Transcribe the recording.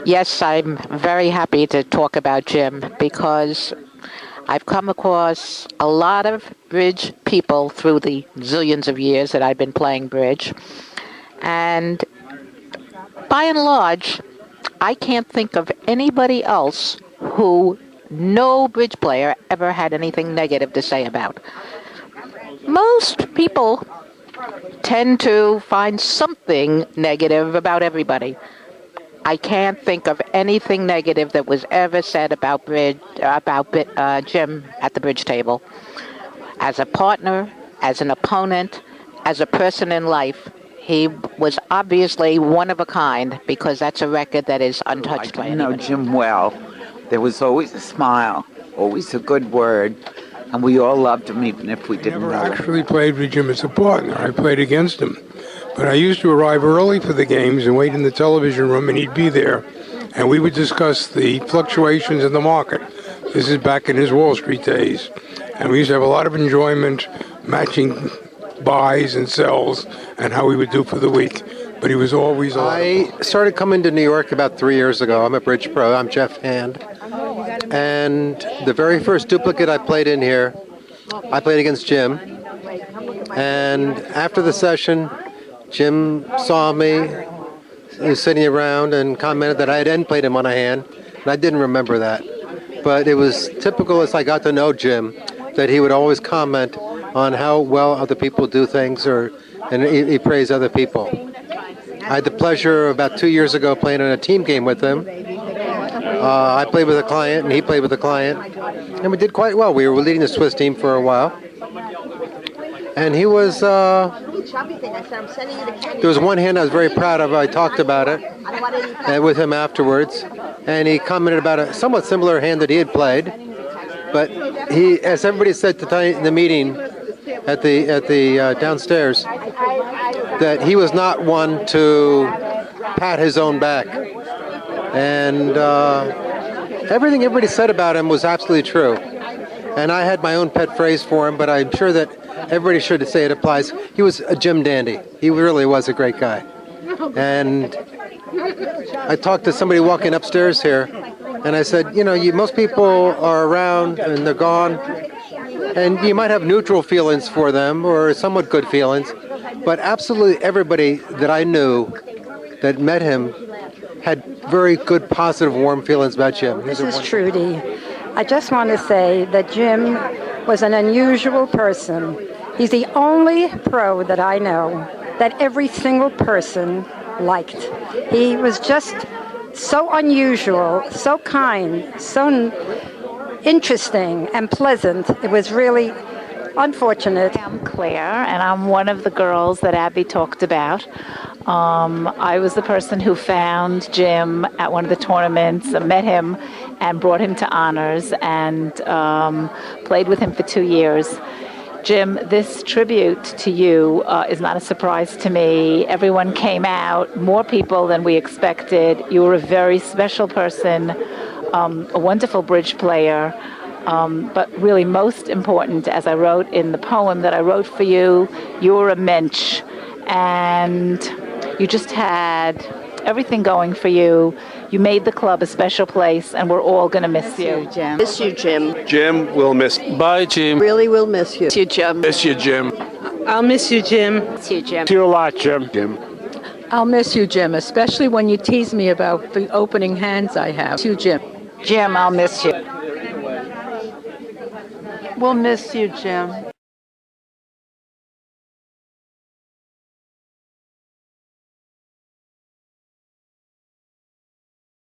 Yes, I'm very happy to talk about Jim because I've come across a lot of bridge people through the zillions of years that I've been playing bridge. And by and large, I can't think of anybody else who no bridge player ever had anything negative to say about. Most people tend to find something negative about everybody. I can't think of anything negative that was ever said about Jim at the bridge table. As a partner, as an opponent, as a person in life, he was obviously one of a kind because that's a record that is untouched by I know anybody. Jim well. There was always a smile, always a good word, and we all loved him even if we didn't Never know him. actually played with Jim as a partner. I played against him. But I used to arrive early for the games and wait in the television room, and he'd be there. And we would discuss the fluctuations in the market. This is back in his Wall Street days. And we used to have a lot of enjoyment matching buys and sells and how we would do for the week. But he was always on. I started coming to New York about 3 years ago. I'm a bridge pro. I'm Jeff Hand. And the very first duplicate I played in here, I played against Jim. And after the session, Jim saw me, he was sitting around and commented that I had end played him on a hand, and I didn't remember that. But it was typical as I got to know Jim that he would always comment on how well other people do things, and he praised other people. I had the pleasure about 2 years ago playing in a team game with him. I played with a client, and he played with a client, and we did quite well. We were leading the Swiss team for a while. And he was, there was one hand I was very proud of. I talked about it with him afterwards. And he commented about a somewhat similar hand that he had played. But he, as everybody said in the meeting at the downstairs, that he was not one to pat his own back. And everything everybody said about him was absolutely true. And I had my own pet phrase for him, but I'm sure that everybody should say it applies. He was a Jim dandy. He really was a great guy. And I talked to somebody walking upstairs here, and I said, most people are around and they're gone, and you might have neutral feelings for them or somewhat good feelings, but absolutely everybody that I knew that met him had very good, positive, warm feelings about Jim. This is Trudy. I just want to say that Jim was an unusual person. He's the only pro that I know that every single person liked. He was just so unusual, so kind, so interesting and pleasant. It was really unfortunate. I'm Claire, and I'm one of the girls that Abby talked about. I was the person who found Jim at one of the tournaments, met him, and brought him to honors, and played with him for 2 years. Jim, this tribute to you is not a surprise to me. Everyone came out, more people than we expected. You were a very special person, a wonderful bridge player, but really most important, as I wrote in the poem that I wrote for you, you were a mensch, and you just had everything going for you. You made the club a special place, and we're all going to miss you. Jim. Miss you, Jim. Jim, we'll miss you. Bye, Jim. Really will miss you. Miss you, Jim. Miss you, Jim. I'll miss you, Jim. Miss you, Jim. Miss you a lot, Jim. Jim. I'll miss you, Jim, especially when you tease me about the opening hands I have. Miss you, Jim. Jim, I'll miss you. We'll miss you, Jim.